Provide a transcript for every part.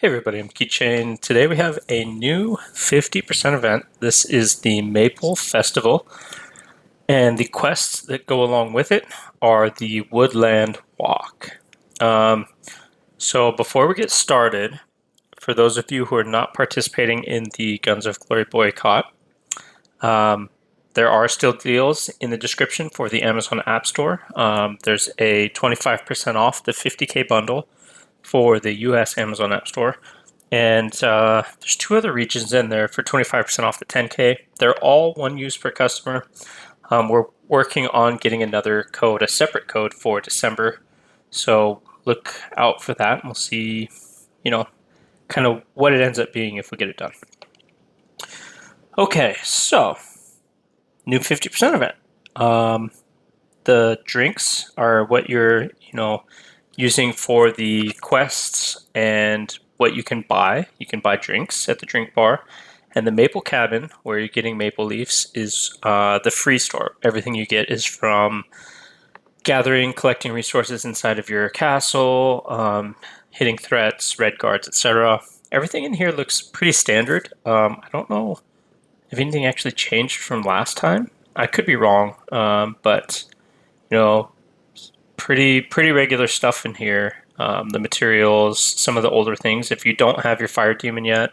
Hey everybody, I'm Keychain. Today we have a new 50% event. This is the Maple Festival, and the quests that go along with it are the Woodland Walk. So before we get started, for those of you who are not participating in the Guns of Glory boycott, there are still deals in the description for the Amazon App Store. There's a 25% off the 50K bundle for the US Amazon App Store. And there's two other regions in there for 25% off the 10K. They're all one use per customer. We're working on getting another code, a separate code for December. So look out for that. We'll see, kind of what it ends up being if we get it done. Okay, so new 50% event. The drinks are what you're, using for the quests and what you can buy. You can buy drinks at the drink bar. And the Maple Cabin, where you're getting maple leaves, is the free store. Everything you get is from gathering, collecting resources inside of your castle, hitting threats, red guards, etc. Everything in here looks pretty standard. I don't know if anything actually changed from last time. I could be wrong, but pretty regular stuff in here. The materials, some of the older things. If you don't have your Fire Demon yet,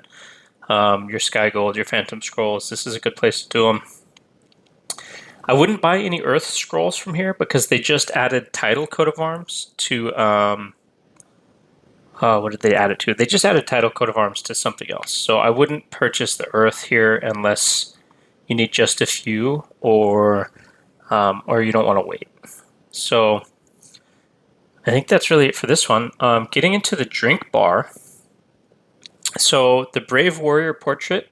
your Sky Gold, your Phantom Scrolls, this is a good place to do them. I wouldn't buy any Earth Scrolls from here because they just added Title Coat of Arms to, what did they add it to? They just added Title Coat of Arms to something else. So I wouldn't purchase the Earth here unless you need just a few or you don't want to wait. So I think that's really it for this one. Getting into the drink bar. So the Brave Warrior portrait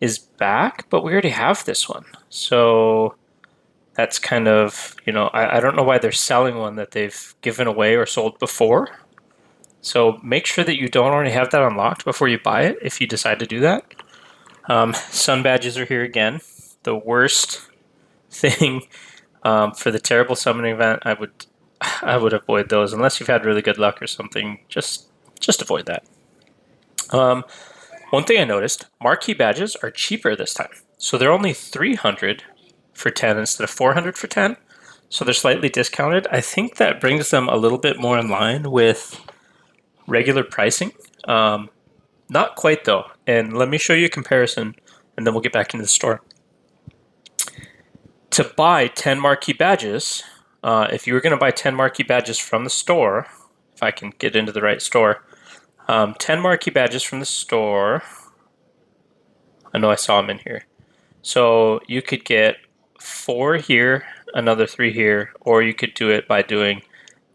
is back, but we already have this one. So that's kind of, I don't know why they're selling one that they've given away or sold before. So make sure that you don't already have that unlocked before you buy it if you decide to do that. Sun badges are here again. The worst thing for the terrible summoning event, I would avoid those unless you've had really good luck or something. Just avoid that. One thing I noticed, marquee badges are cheaper this time. So they're only 300 for 10 instead of 400 for 10. So they're slightly discounted. I think that brings them a little bit more in line with regular pricing. Not quite though. And let me show you a comparison and then we'll get back into the store. To buy 10 marquee badges, if you were going to buy 10 marquee badges from the store, if I can get into the right store, 10 marquee badges from the store, I know I saw them in here. So you could get 4 here, another 3 here, or you could do it by doing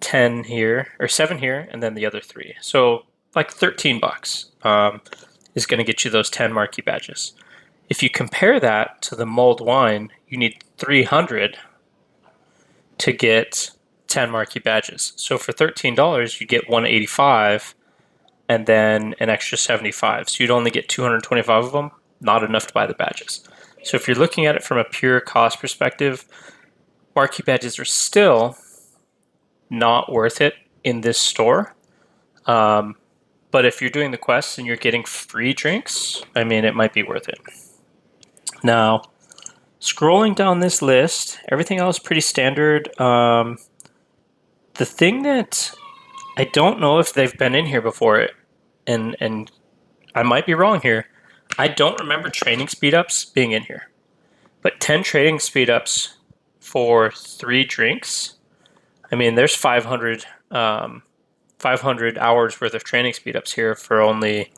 10 here, or 7 here, and then the other 3. So like 13 bucks is going to get you those 10 marquee badges. If you compare that to the mulled wine, you need 300 to get 10 marquee badges. So for $13, you get 185 and then an extra 75. So you'd only get 225 of them, not enough to buy the badges. So if you're looking at it from a pure cost perspective, marquee badges are still not worth it in this store. But if you're doing the quests and you're getting free drinks, I mean, it might be worth it. Now, scrolling down this list, everything else pretty standard. The thing that I don't know if they've been in here before, and I might be wrong here, I don't remember training speed-ups being in here. But 10 trading speed-ups for 3 drinks, I mean, there's 500 hours worth of training speed-ups here for only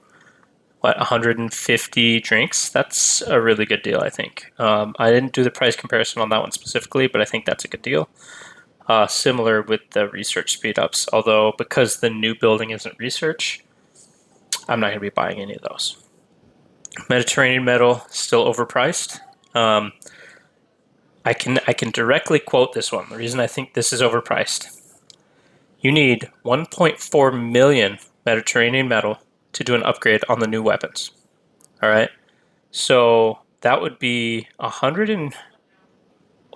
150 drinks. That's a really good deal, I think. I didn't do the price comparison on that one specifically, but I think that's a good deal. Similar with the research speed-ups, although because the new building isn't research, I'm not going to be buying any of those. Mediterranean metal, still overpriced. I can directly quote this one. The reason I think this is overpriced. You need 1.4 million Mediterranean metal to do an upgrade on the new weapons. All right. So that would be 100 and,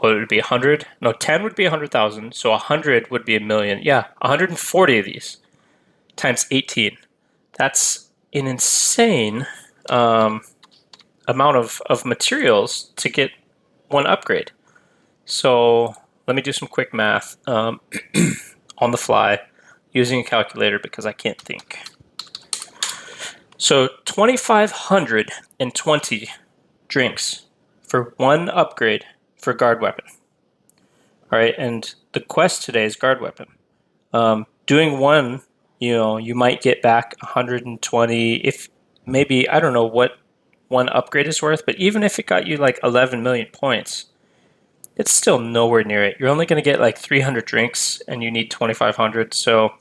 well, it would be 100. No, 10 would be 100,000. So 100 would be a million. Yeah, 140 of these times 18. That's an insane amount of materials to get one upgrade. So let me do some quick math on the fly using a calculator because I can't think. So 2,520 drinks for one upgrade for guard weapon. All right, and the quest today is guard weapon. Doing one, you might get back 120. If maybe, I don't know what one upgrade is worth, but even if it got you like 11 million points, it's still nowhere near it. You're only going to get like 300 drinks, and you need 2,500. So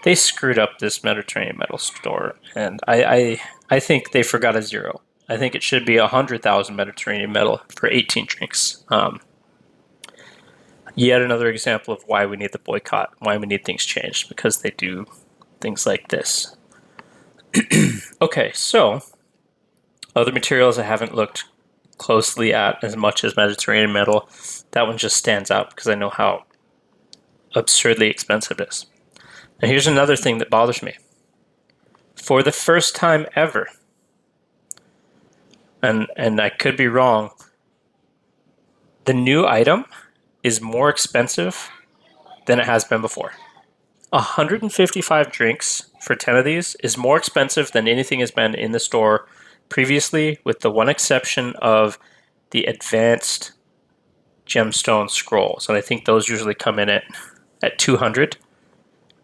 they screwed up this Mediterranean metal store, and I think they forgot a zero. I think it should be 100,000 Mediterranean metal for 18 drinks. Yet another example of why we need the boycott, why we need things changed, because they do things like this. Okay, so other materials I haven't looked closely at as much as Mediterranean metal. That one just stands out because I know how absurdly expensive it is. And here's another thing that bothers me. For the first time ever, and I could be wrong, the new item is more expensive than it has been before. 155 drinks for 10 of these is more expensive than anything has been in the store previously, with the one exception of the advanced gemstone scrolls. And I think those usually come in at 200.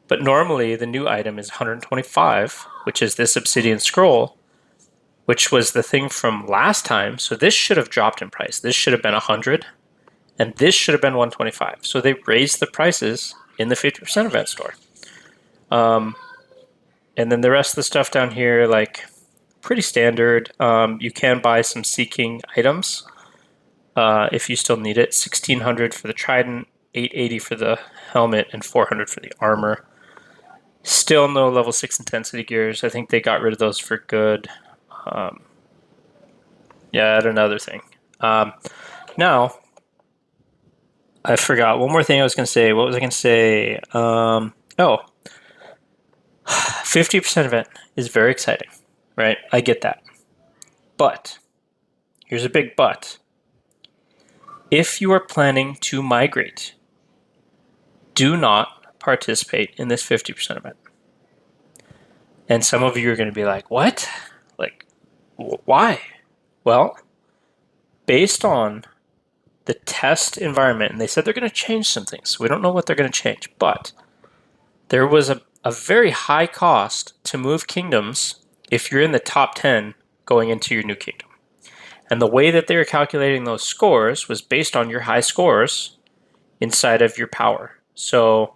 But normally the new item is 125, which is this obsidian scroll, which was the thing from last time. So this should have dropped in price. This should have been 100, and this should have been 125. So they raised the prices in the 50% event store. And then the rest of the stuff down here, like pretty standard. You can buy some seeking items if you still need it. 1,600 for the trident, 880 for the helmet, and 400 for the armor. Still no level 6 intensity gears. I think they got rid of those for good. Yeah, another thing. Now, I forgot one more thing I was going to say. What was I going to say? 50% event is very exciting, right? I get that. But, here's a big but. If you are planning to migrate, do not participate in this 50% event. And some of you are going to be like, what? Like, why? Well, based on the test environment, and they said they're going to change some things. We don't know what they're going to change, but there was a very high cost to move kingdoms if you're in the top 10 going into your new kingdom. And the way that they were calculating those scores was based on your high scores inside of your power. So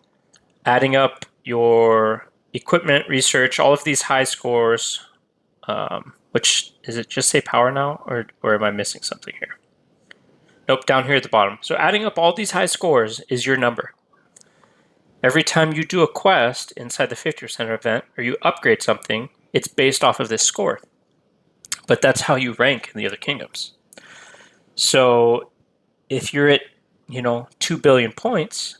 adding up your equipment, research, all of these high scores, which, is it just say power now, or am I missing something here? Nope, down here at the bottom. So adding up all these high scores is your number. Every time you do a quest inside the 50% event, or you upgrade something, it's based off of this score. But that's how you rank in the other kingdoms. So if you're at, 2 billion points,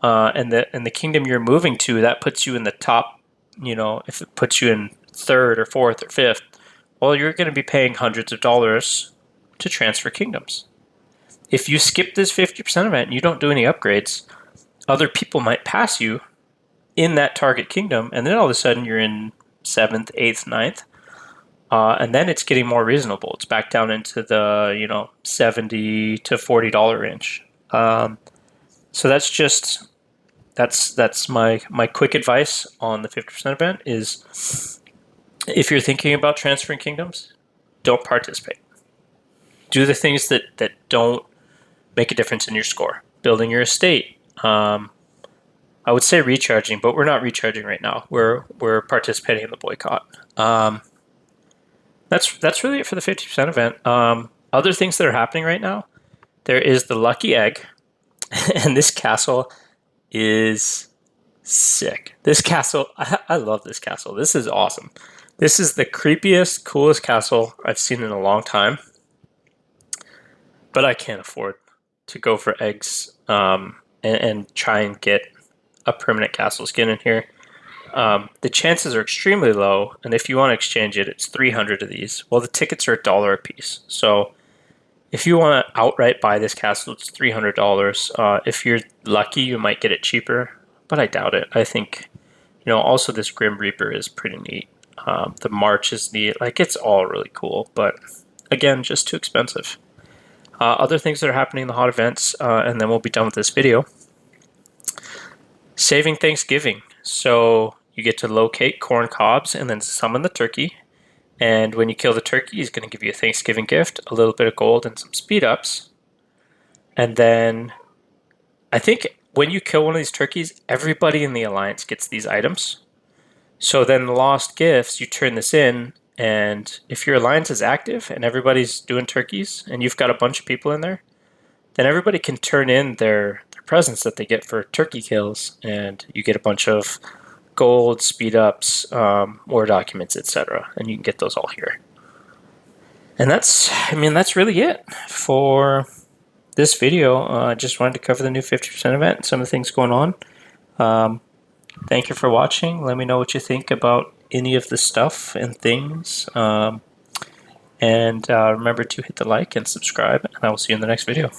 and the kingdom you're moving to, that puts you in the top, if it puts you in third or fourth or fifth, well, you're going to be paying hundreds of dollars to transfer kingdoms. If you skip this 50% event and you don't do any upgrades, other people might pass you in that target kingdom, and then all of a sudden you're in 7th, 8th, 9th, and then it's getting more reasonable. It's back down into the $70 to $40 range. So that's my quick advice on the 50% event is, if you're thinking about transferring kingdoms, don't participate. Do the things that don't make a difference in your score. Building your estate. I would say recharging, but we're not recharging right now. We're participating in the boycott. That's really it for the 50% event. Other things that are happening right now, there is the lucky egg, and this castle is sick. This castle, I love this castle. This is awesome. This is the creepiest, coolest castle I've seen in a long time. But I can't afford to go for eggs and try and get a permanent castle skin in here. The chances are extremely low, and if you want to exchange it, it's 300 of these. Well, the tickets are $1 a piece. So if you want to outright buy this castle, it's $300. If you're lucky, you might get it cheaper, but I doubt it. I think, also this Grim Reaper is pretty neat. The March is neat. Like, it's all really cool, but again, just too expensive. Other things that are happening in the hot events, and then we'll be done with this video. Saving Thanksgiving. So you get to locate corn cobs and then summon the turkey. And when you kill the turkey, he's going to give you a Thanksgiving gift, a little bit of gold, and some speed ups. And then I think when you kill one of these turkeys, everybody in the alliance gets these items. So then the lost gifts, you turn this in, and if your alliance is active and everybody's doing turkeys and you've got a bunch of people in there, then everybody can turn in their presents that they get for turkey kills, and you get a bunch of gold, speed ups, war documents, etc. And you can get those all here. And that's really it for this video. I just wanted to cover the new 50% event and some of the things going on. Thank you for watching. Let me know what you think about any of the stuff and things. And remember to hit the like and subscribe, and I will see you in the next video.